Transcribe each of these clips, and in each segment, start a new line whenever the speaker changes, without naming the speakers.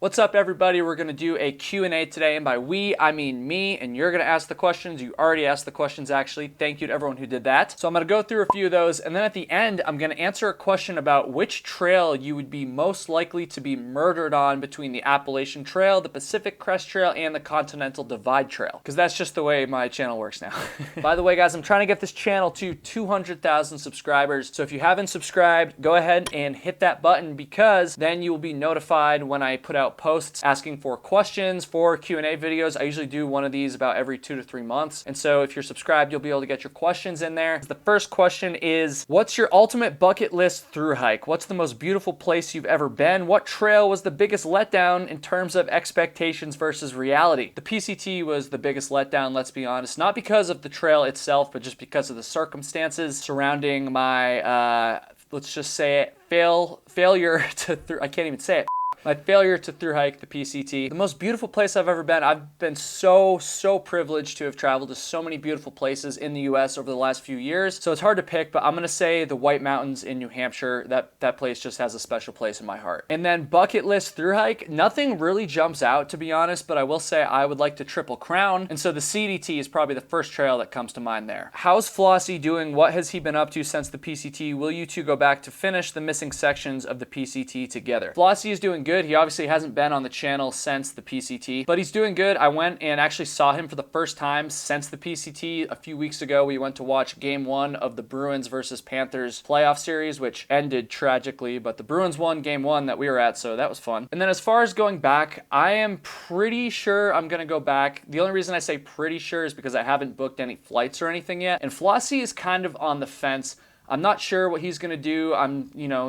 What's up, everybody? We're going to do a Q&A today, and by we, I mean me, and you're going to ask the questions. You already asked the questions, actually. Thank you to everyone who did that. So I'm going to go through a few of those, and then at the end, I'm going to answer a question about which trail you would be most likely to be murdered on between the Appalachian Trail, the Pacific Crest Trail, and the Continental Divide Trail, because that's just the way my channel works now. By the way, guys, I'm trying to get this channel to 200,000 subscribers, so if you haven't subscribed, go ahead and hit that button, because then you will be notified when I put out posts asking for questions for Q&A videos. I usually do one of these about every 2 to 3 months. And so if you're subscribed, you'll be able to get your questions in there. The first question is, what's your ultimate bucket list through hike? What's the most beautiful place you've ever been? What trail was the biggest letdown in terms of expectations versus reality? The PCT was the biggest letdown, let's be honest, not because of the trail itself, but just because of the circumstances surrounding my, let's just say it, failure to, I can't even say it. My failure to through hike the PCT. The most beautiful place I've ever been. I've been so privileged to have traveled to so many beautiful places in the US over the last few years. So it's hard to pick, but I'm gonna say the White Mountains in New Hampshire. That place just has a special place in my heart. And then bucket list through hike, nothing really jumps out, to be honest, but I will say I would like to Triple Crown. And so the CDT is probably the first trail that comes to mind there. How's Flossie doing? What has he been up to since the PCT? Will you two go back to finish the missing sections of the PCT together? Flossie is doing good. He obviously hasn't been on the channel since the PCT, but he's doing good. I went and actually saw him for the first time since the PCT a few weeks ago. We went to watch game 1 of the Bruins versus Panthers playoff series, which ended tragically, but the Bruins won game 1 that we were at, so that was fun. And then as far as going back, I am pretty sure I'm gonna go back. The only reason I say pretty sure is because I haven't booked any flights or anything yet, and Flossie is kind of on the fence. I'm not sure what he's going to do.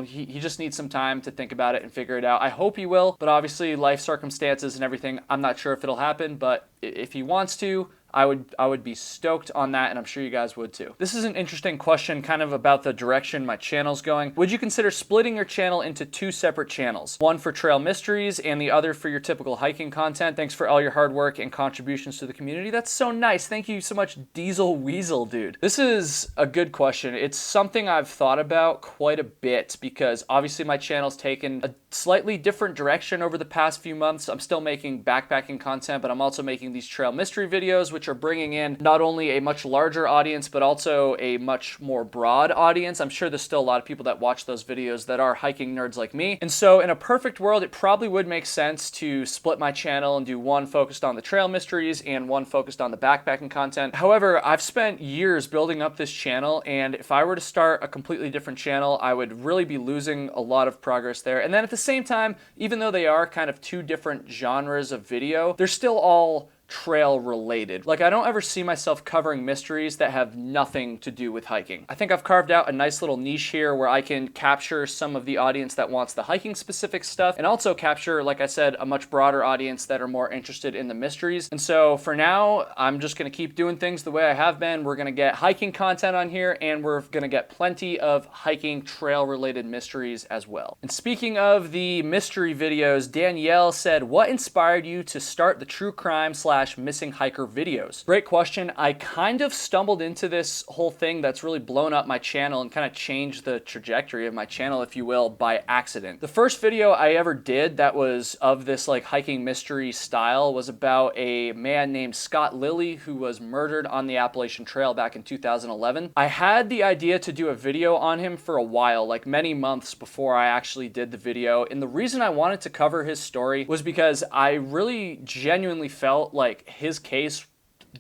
He just needs some time to think about it and figure it out. I hope he will, but obviously life circumstances and everything, I'm not sure if it'll happen, but if he wants to, I would be stoked on that, and I'm sure you guys would too. This is an interesting question, kind of about the direction my channel's going. Would you consider splitting your channel into 2 separate channels? One for trail mysteries and the other for your typical hiking content? Thanks for all your hard work and contributions to the community. That's so nice. Thank you so much, Diesel Weasel, dude. This is a good question. It's something I've thought about quite a bit because obviously my channel's taken a slightly different direction over the past few months. I'm still making backpacking content, but I'm also making these trail mystery videos, which are bringing in not only a much larger audience, but also a much more broad audience. I'm sure there's still a lot of people that watch those videos that are hiking nerds like me. And so in a perfect world, it probably would make sense to split my channel and do one focused on the trail mysteries and one focused on the backpacking content. However, I've spent years building up this channel, and if I were to start a completely different channel, I would really be losing a lot of progress there. And then at the same time, even though they are kind of 2 different genres of video, they're still all trail related. Like, I don't ever see myself covering mysteries that have nothing to do with hiking. I think I've carved out a nice little niche here where I can capture some of the audience that wants the hiking specific stuff and also capture, like I said, a much broader audience that are more interested in the mysteries. And so for now, I'm just gonna keep doing things the way I have been. We're gonna get hiking content on here, and we're gonna get plenty of hiking trail related mysteries as well. And speaking of the mystery videos, Danielle said, what inspired you to start the true crime / missing hiker videos? Great question. I kind of stumbled into this whole thing that's really blown up my channel and kind of changed the trajectory of my channel, if you will, by accident. The first video I ever did that was of this like hiking mystery style was about a man named Scott Lilly who was murdered on the Appalachian Trail back in 2011. I had the idea to do a video on him for a while, like many months before I actually did the video. And the reason I wanted to cover his story was because I really genuinely felt like his case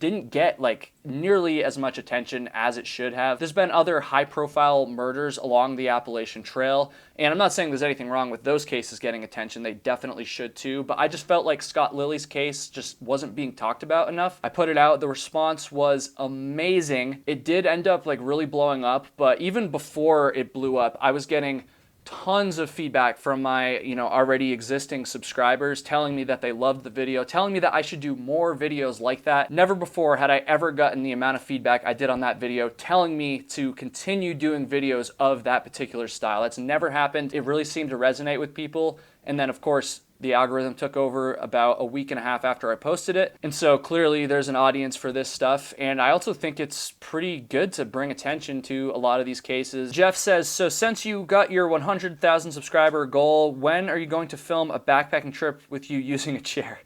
didn't get like nearly as much attention as it should have. There's been other high profile murders along the Appalachian Trail, and I'm not saying there's anything wrong with those cases getting attention. They definitely should too, but I just felt like Scott Lilly's case just wasn't being talked about enough. I put it out, the response was amazing. It did end up like really blowing up, but even before it blew up, I was getting tons of feedback from my, already existing subscribers telling me that they loved the video, telling me that I should do more videos like that. Never before had I ever gotten the amount of feedback I did on that video telling me to continue doing videos of that particular style. That's never happened. It really seemed to resonate with people. And then of course, The algorithm took over about a week and a half after I posted it. And so clearly there's an audience for this stuff. And I also think it's pretty good to bring attention to a lot of these cases. Jeff says, so since you got your 100,000 subscriber goal, when are you going to film a backpacking trip with you using a chair?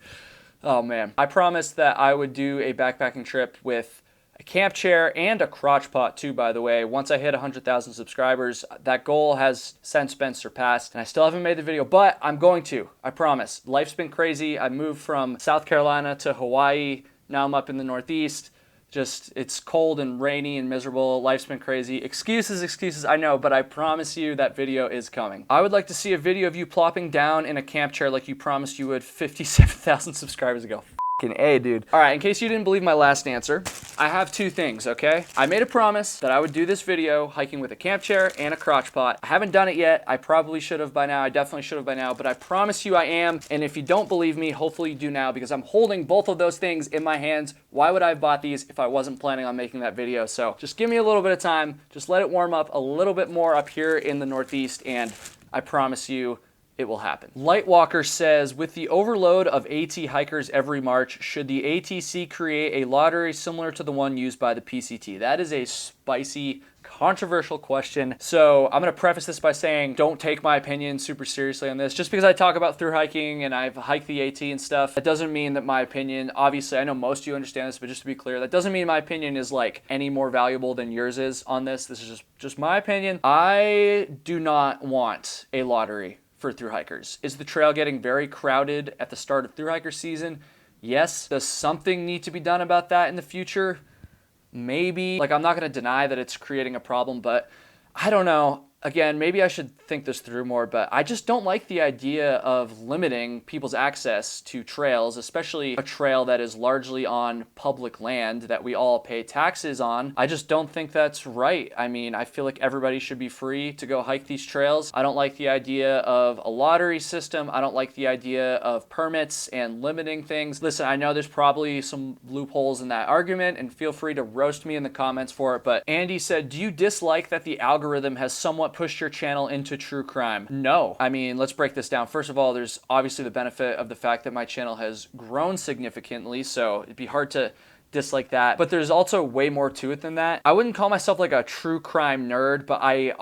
Oh man. I promised that I would do a backpacking trip with a camp chair and a crotch pot too, by the way. Once I hit 100,000 subscribers, that goal has since been surpassed, and I still haven't made the video, but I'm going to, I promise. Life's been crazy. I moved from South Carolina to Hawaii. Now I'm up in the Northeast. Just, it's cold and rainy and miserable. Life's been crazy. Excuses, I know, but I promise you that video is coming. I would like to see a video of you plopping down in a camp chair like you promised you would 57,000 subscribers ago. A, dude. All right, in case you didn't believe my last answer, I have two things, okay? I made a promise that I would do this video hiking with a camp chair and a crotch pot. I haven't done it yet. I probably should have by now. I definitely should have by now, but I promise you I am. And if you don't believe me, hopefully you do now, because I'm holding both of those things in my hands. Why would I have bought these if I wasn't planning on making that video? So just give me a little bit of time. Just let it warm up a little bit more up here in the Northeast, and I promise you, it will happen. Lightwalker says, with the overload of AT hikers every March, should the ATC create a lottery similar to the one used by the PCT? That is a spicy, controversial question. So I'm going to preface this by saying, don't take my opinion super seriously on this. Just because I talk about through hiking and I've hiked the AT and stuff, that doesn't mean that my opinion, obviously I know most of you understand this, but just to be clear, that doesn't mean my opinion is like any more valuable than yours is on this. This is just my opinion. I do not want a lottery for thru hikers. Is the trail getting very crowded at the start of thru hiker season? Yes. Does something need to be done about that in the future? Maybe. Like, I'm not going to deny that it's creating a problem, but I don't know. Again, maybe I should think this through more, but I just don't like the idea of limiting people's access to trails, especially a trail that is largely on public land that we all pay taxes on. I just don't think that's right. I mean, I feel like everybody should be free to go hike these trails. I don't like the idea of a lottery system. I don't like the idea of permits and limiting things. Listen, I know there's probably some loopholes in that argument, and feel free to roast me in the comments for it, but Andy said, do you dislike that the algorithm has somewhat pushed your channel into true crime? No. I mean, let's break this down. First of all, there's obviously the benefit of the fact that my channel has grown significantly, so it'd be hard to dislike that, but there's also way more to it than that. I wouldn't call myself like a true crime nerd, but I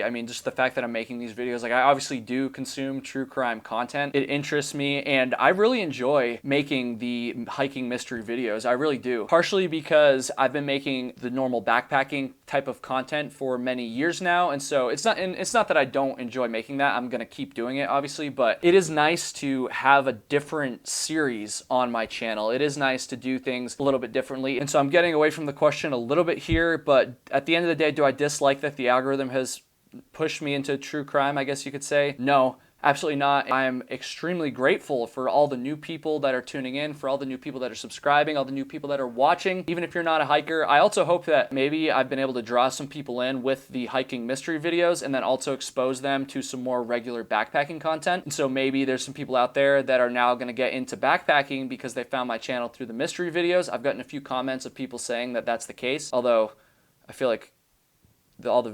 mean, just the fact that I'm making these videos, like I obviously do consume true crime content. It interests me, and I really enjoy making the hiking mystery videos. I really do. Partially because I've been making the normal backpacking type of content for many years now, and so it's not that I don't enjoy making that. I'm gonna keep doing it, obviously, but it is nice to have a different series on my channel. It is nice to do things a little bit differently. And so I'm getting away from the question a little bit here, but at the end of the day, do I dislike that the algorithm has pushed me into true crime, I guess you could say? No, absolutely not. I'm extremely grateful for all the new people that are tuning in, for all the new people that are subscribing, all the new people that are watching, even if you're not a hiker. I also hope that maybe I've been able to draw some people in with the hiking mystery videos and then also expose them to some more regular backpacking content. And so maybe there's some people out there that are now going to get into backpacking because they found my channel through the mystery videos. I've gotten a few comments of people saying that that's the case, although I feel like a lot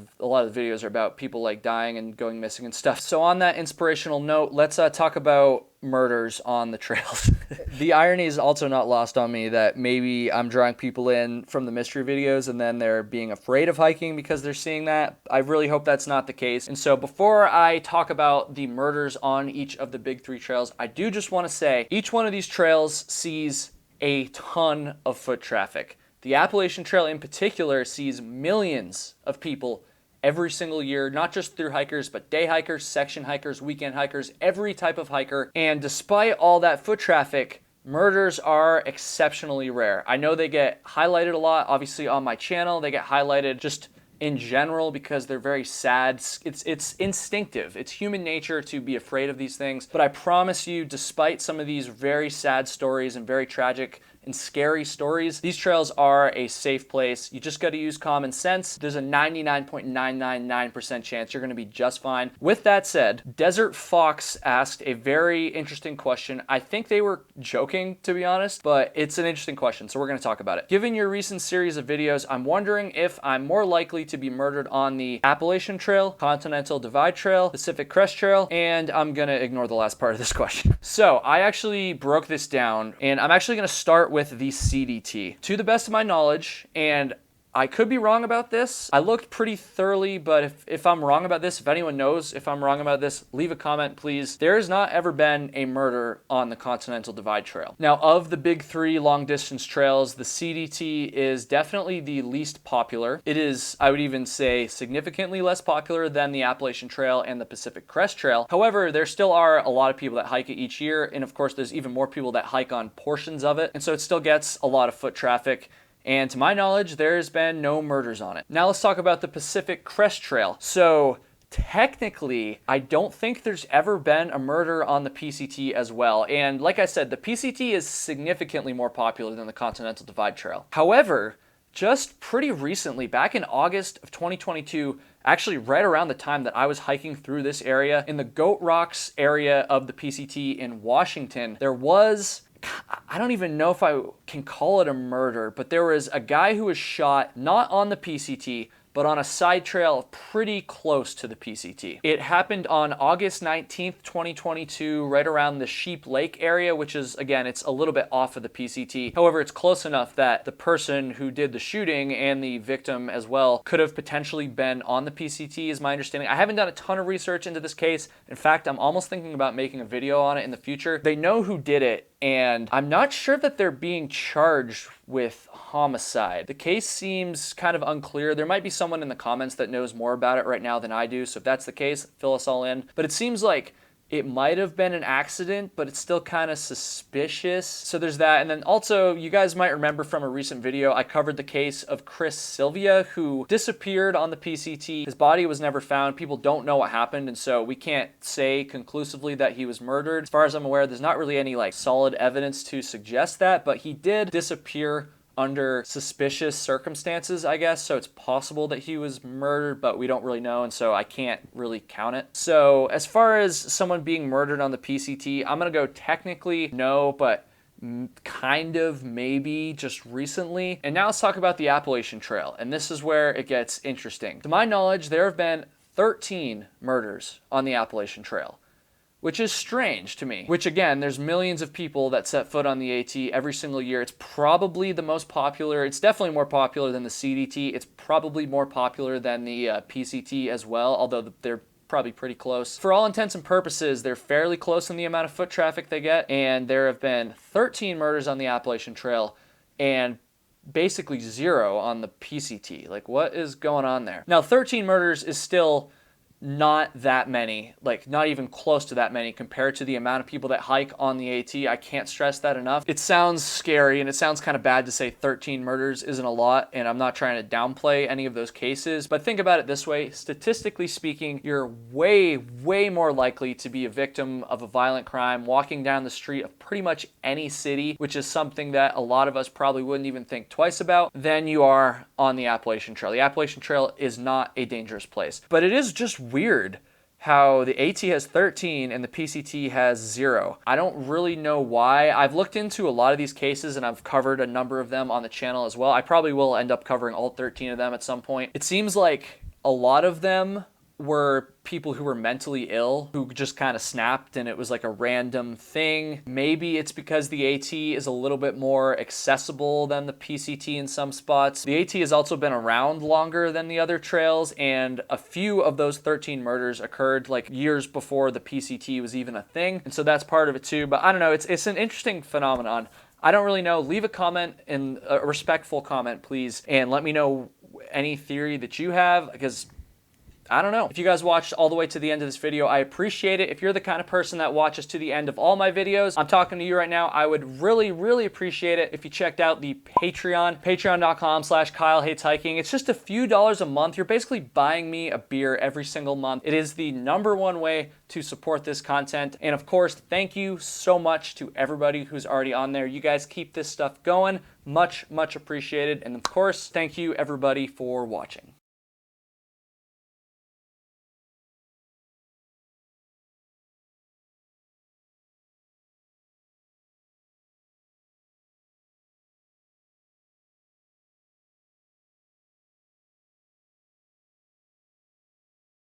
of the videos are about people like dying and going missing and stuff. So on that inspirational note, let's talk about murders on the trails. The irony is also not lost on me that maybe I'm drawing people in from the mystery videos and then they're being afraid of hiking because they're seeing that. I really hope that's not the case. And so before I talk about the murders on each of the big three trails, I do just want to say each one of these trails sees a ton of foot traffic. The Appalachian Trail in particular sees millions of people every single year, not just through hikers, but day hikers, section hikers, weekend hikers, every type of hiker. And despite all that foot traffic, murders are exceptionally rare. I know they get highlighted a lot, obviously on my channel. They get highlighted just in general because they're very sad. It's instinctive. It's human nature to be afraid of these things. But I promise you, despite some of these very sad stories and very tragic and scary stories, these trails are a safe place. You just got to use common sense. There's a 99.999% chance you're going to be just fine. With that said, Desert Fox asked a very interesting question. I think they were joking, to be honest, but it's an interesting question, so we're going to talk about it. Given your recent series of videos, I'm wondering if I'm more likely to be murdered on the Appalachian Trail, Continental Divide Trail, Pacific Crest Trail, and I'm going to ignore the last part of this question. So I actually broke this down, and I'm actually going to start with the CDT. To the best of my knowledge, and I could be wrong about this. I looked pretty thoroughly, but if I'm wrong about this, if anyone knows if I'm wrong about this, leave a comment, please. There has not ever been a murder on the Continental Divide Trail. Now, of the big three long-distance trails, the CDT is definitely the least popular. It is, I would even say, significantly less popular than the Appalachian Trail and the Pacific Crest Trail. However, there still are a lot of people that hike it each year, and of course, there's even more people that hike on portions of it, and so it still gets a lot of foot traffic. And to my knowledge, there's been no murders on it. Now let's talk about the Pacific Crest Trail. So technically, I don't think there's ever been a murder on the PCT as well. And like I said, the PCT is significantly more popular than the Continental Divide Trail. However, just pretty recently, back in August of 2022, actually right around the time that I was hiking through this area, in the Goat Rocks area of the PCT in Washington, there was, I don't even know if I can call it a murder, but there was a guy who was shot not on the PCT, but on a side trail pretty close to the PCT. It happened on August 19th, 2022, right around the Sheep Lake area, which is, again, it's a little bit off of the PCT. However, it's close enough that the person who did the shooting and the victim as well could have potentially been on the PCT, is my understanding. I haven't done a ton of research into this case. In fact, I'm almost thinking about making a video on it in the future. They know who did it, and I'm not sure that they're being charged with homicide. The case seems kind of unclear. There might be someone in the comments that knows more about it right now than I do, so if that's the case, fill us all in. But it seems like it might have been an accident, but it's still kind of suspicious. So there's that. And then also, you guys might remember from a recent video, I covered the case of Chris Sylvia, who disappeared on the PCT. His body was never found. People don't know what happened, and so we can't say conclusively that he was murdered. As far as I'm aware, there's not really any solid evidence to suggest that, but he did disappear under suspicious circumstances, I guess. So it's possible that he was murdered, but we don't really know, and so I can't really count it. So as far as someone being murdered on the PCT, I'm gonna go technically no, but kind of maybe just recently. And now let's talk about the Appalachian Trail, and this is where it gets interesting. To my knowledge, there have been 13 murders on the Appalachian Trail, which is strange to me. Which, again, there's millions of people that set foot on the AT every single year. It's probably the most popular. It's definitely more popular than the CDT. It's probably more popular than the PCT as well, although they're probably pretty close. For all intents and purposes, they're fairly close in the amount of foot traffic they get, and there have been 13 murders on the Appalachian Trail and basically 0 on the PCT. Like, what is going on there? Now, 13 murders is still not that many, not even close to that many compared to the amount of people that hike on the AT. I can't stress that enough. It sounds scary and it sounds kind of bad to say 13 murders isn't a lot, and I'm not trying to downplay any of those cases, but think about it this way. Statistically speaking, you're way, way more likely to be a victim of a violent crime walking down the street of pretty much any city, which is something that a lot of us probably wouldn't even think twice about, than you are on the Appalachian Trail. The Appalachian Trail is not a dangerous place, but it is just weird how the AT has 13 and the PCT has 0. I don't really know why. I've looked into a lot of these cases and I've covered a number of them on the channel as well. I probably will end up covering all 13 of them at some point. It seems like a lot of them were people who were mentally ill, who just kind of snapped and it was like a random thing. Maybe it's because the AT is a little bit more accessible than the PCT in some spots. The AT has also been around longer than the other trails, and a few of those 13 murders occurred years before the PCT was even a thing, and so that's part of it too. But I don't know, it's an interesting phenomenon. I don't really know. Leave a comment, and a respectful comment, please, and let me know any theory that you have, because I don't know. If you guys watched all the way to the end of this video, I appreciate it. If you're the kind of person that watches to the end of all my videos, I'm talking to you right now. I would really, really appreciate it if you checked out the Patreon, patreon.com/KyleHatesHiking. It's just a few dollars a month. You're basically buying me a beer every single month. It is the #1 way to support this content. And of course, thank you so much to everybody who's already on there. You guys keep this stuff going. Much, much appreciated. And of course, thank you everybody for watching.